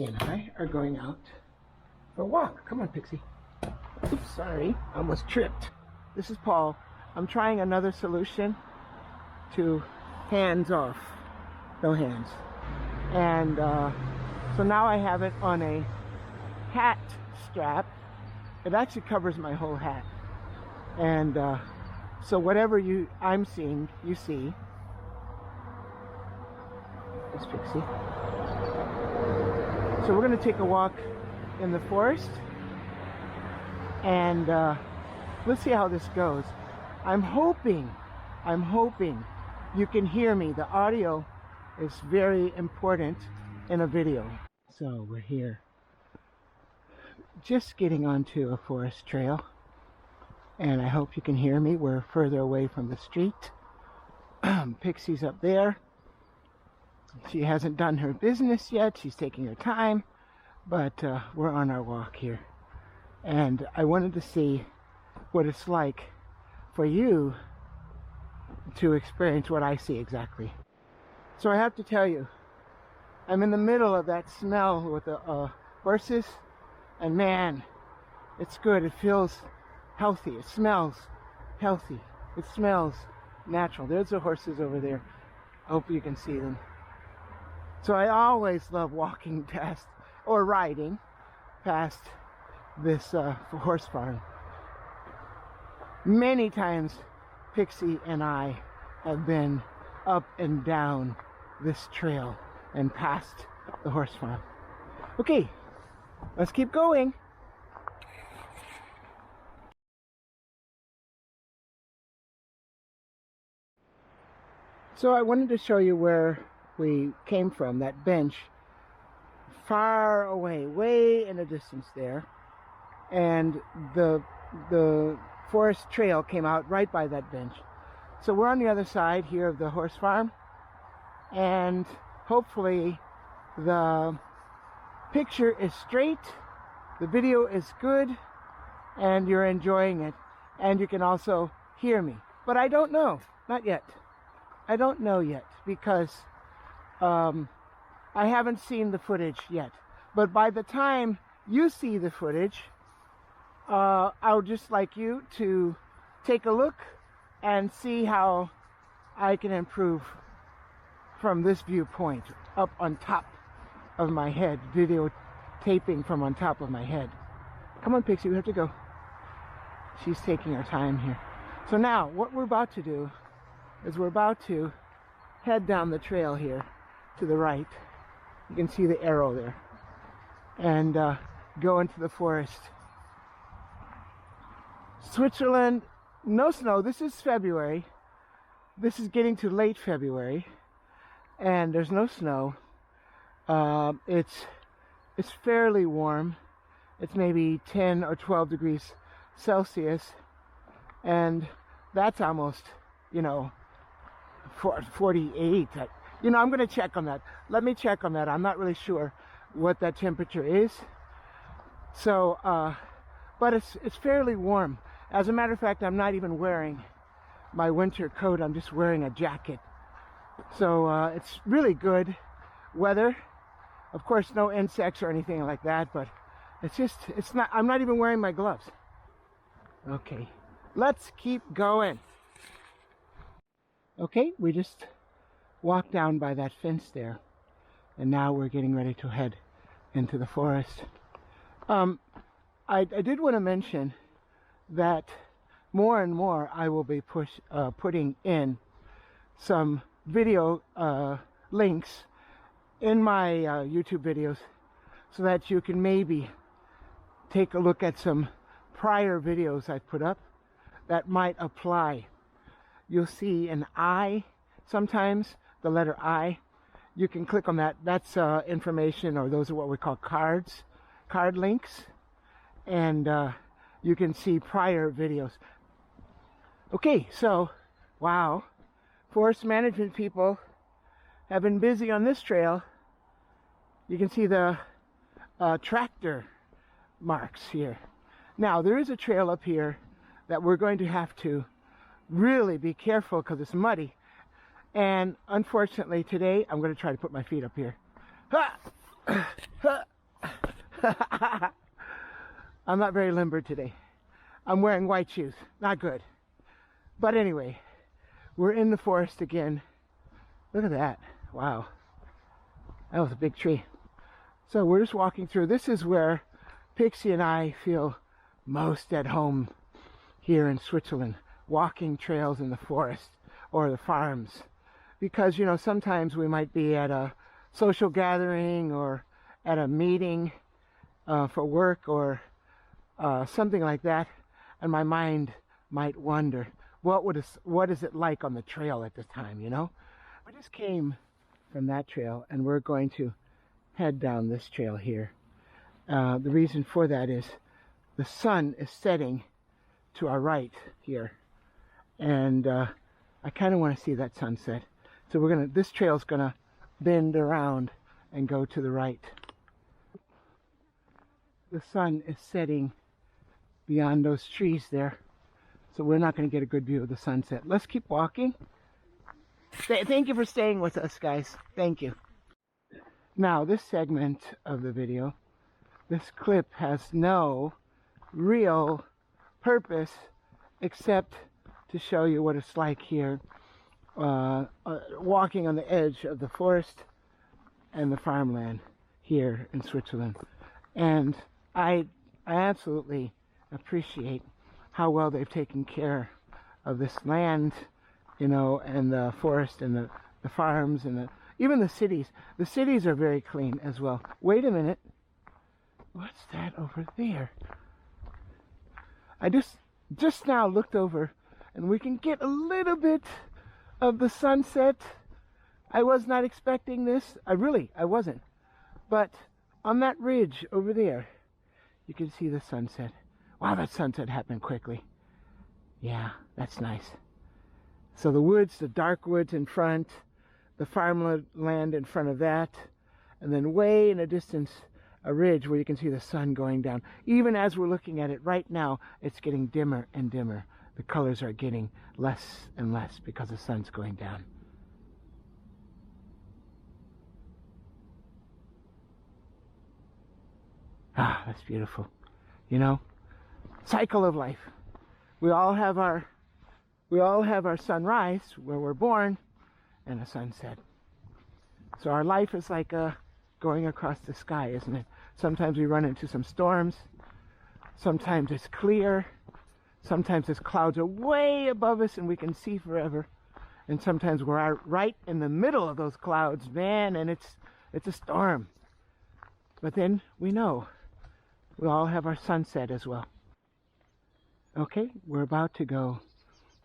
Pixie and I are going out for a walk. Come on, Pixie. Oops, sorry, I almost tripped. This is Paul. I'm trying another solution to hands off, no hands. And so now I have it on a hat strap. It actually covers my whole hat. And so whatever I'm seeing, you see. There's Pixie. So we're going to take a walk in the forest, and let's see how this goes. I'm hoping you can hear me. The audio is very important in a video. So we're here, just getting onto a forest trail, and I hope you can hear me. We're further away from the street. Pixie's up there. She hasn't done her business yet. She's taking her time, but we're on our walk here. And I wanted to see what it's like for you to experience what I see exactly. So I have to tell you, I'm in the middle of that smell with the horses, and man, it's good. It feels healthy. It smells healthy. It smells natural. There's the horses over there. I hope you can see them. So I always love walking past or riding past this horse farm. Many times Pixie and I have been up and down this trail and past the horse farm. Okay, let's keep going. So I wanted to show you where we came from, that bench far away, way in the distance there, and the forest trail came out right by that bench. So we're on the other side here of the horse farm, and hopefully the picture is straight, the video is good, and you're enjoying it, and you can also hear me. But I don't know, not yet. I don't know yet, because I haven't seen the footage yet. But by the time you see the footage, I would just like you to take a look and see how I can improve from this viewpoint up on top of my head, videotaping from on top of my head. Come on, Pixie, we have to go. She's taking her time here. So now what we're about to do is we're about to head down the trail here to the right. You can see the arrow there, and go into the forest. Switzerland, no snow. This is February. This is getting to late February, and there's no snow. It's fairly warm. It's maybe 10 or 12 degrees Celsius, and that's almost, 48. I'm going to check on that. Let me check on that. I'm not really sure what that temperature is. So, but it's fairly warm. As a matter of fact, I'm not even wearing my winter coat. I'm just wearing a jacket. So it's really good weather. Of course, no insects or anything like that, but I'm not even wearing my gloves. Okay, let's keep going. Okay, we just walked down by that fence there, and now we're getting ready to head into the forest. I did want to mention that more and more I will be putting in some video links in my YouTube videos, so that you can maybe take a look at some prior videos I've put up that might apply. You'll see an I sometimes, the letter I. You can click on that. That's information, or those are what we call card links, and you can see prior videos. Okay, so wow, forest management people have been busy on this trail. You can see the tractor marks here. Now there is a trail up here that we're going to have to really be careful because it's muddy. And unfortunately today, I'm going to try to put my feet up here. Ha! Ha! I'm not very limber today. I'm wearing white shoes. Not good. But anyway, we're in the forest again. Look at that. Wow. That was a big tree. So we're just walking through. This is where Pixie and I feel most at home here in Switzerland. Walking trails in the forest or the farms. Because, you know, sometimes we might be at a social gathering or at a meeting for work or something like that, and my mind might wonder, what is it like on the trail at this time, you know? We just came from that trail, and we're going to head down this trail here. The reason for that is the sun is setting to our right here, and I kind of want to see that sunset. So this trail's gonna bend around and go to the right. The sun is setting beyond those trees there, so we're not going to get a good view of the sunset. Let's keep walking. Thank you for staying with us, guys. Thank you. Now, this segment of the video, this clip has no real purpose except to show you what it's like here, walking on the edge of the forest and the farmland here in Switzerland. And I absolutely appreciate how well they've taken care of this land, you know, and the forest and the farms and even the cities. The cities are very clean as well. Wait a minute. What's that over there? I just now looked over, and we can get a little bit of the sunset. I was not expecting this. I wasn't. But on that ridge over there, you can see the sunset. Wow, that sunset happened quickly. Yeah, that's nice. So the woods, the dark woods in front, the farmland in front of that, and then way in the distance, a ridge where you can see the sun going down. Even as we're looking at it right now, it's getting dimmer and dimmer. The colors are getting less and less because the sun's going down. Ah, that's beautiful. You know, cycle of life. We all have our sunrise where we're born and a sunset. So our life is like going across the sky, isn't it? Sometimes we run into some storms. Sometimes it's clear. Sometimes there's clouds are way above us and we can see forever. And sometimes we're right in the middle of those clouds, man, and it's a storm. But then we know we all have our sunset as well. Okay, we're about to go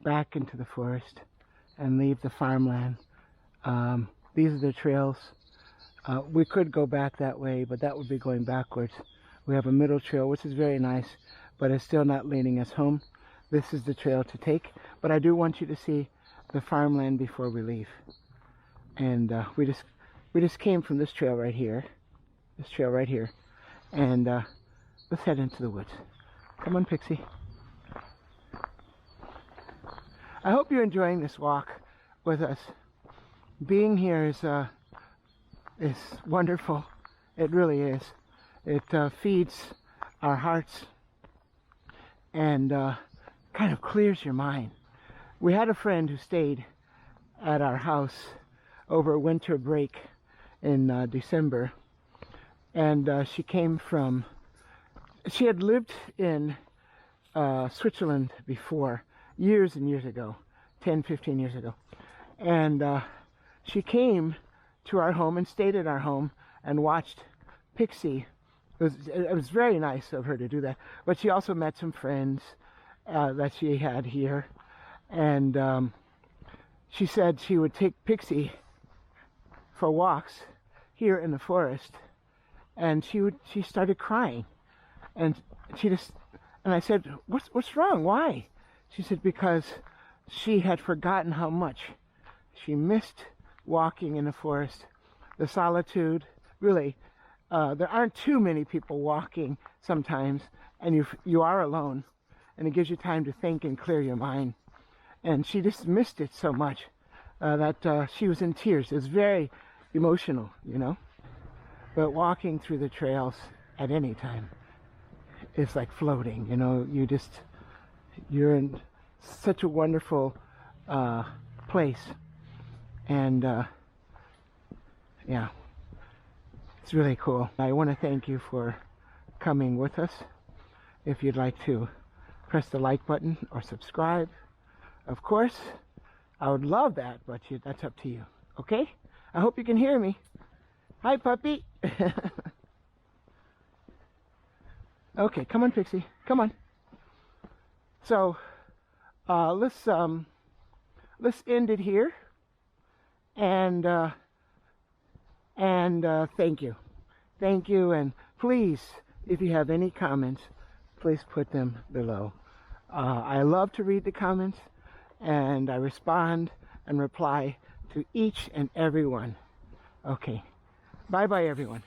back into the forest and leave the farmland. These are the trails. We could go back that way, but that would be going backwards. We have a middle trail, which is very nice, but it's still not leading us home. This is the trail to take, but I do want you to see the farmland before we leave. And we just came from this trail right here, and let's head into the woods. Come on, Pixie. I hope you're enjoying this walk with us. Being here is wonderful. It really is. It feeds our hearts and kind of clears your mind. We had a friend who stayed at our house over winter break in December, and she had lived in Switzerland before, years and years ago, 10, 15 years ago. And she came to our home and stayed at our home and watched Pixie. It was very nice of her to do that. But she also met some friends that she had here. And she said she would take Pixie for walks here in the forest. And she started crying. And I said, what's wrong? Why? She said, because she had forgotten how much she missed walking in the forest, the solitude. Really, there aren't too many people walking sometimes, and you are alone, and it gives you time to think and clear your mind. And she just missed it so much that she was in tears. It was very emotional, you know. But walking through the trails at any time is like floating. You know, you're in such a wonderful place, and yeah, it's really cool. I want to thank you for coming with us. If you'd like to press the like button or subscribe, of course, I would love that, but that's up to you. Okay? I hope you can hear me. Hi, puppy. Okay, come on, Pixie. Come on. So, let's end it here. And thank you. Thank you, and please, if you have any comments, please put them below. I love to read the comments, and I respond and reply to each and every one. Okay. Bye-bye, everyone.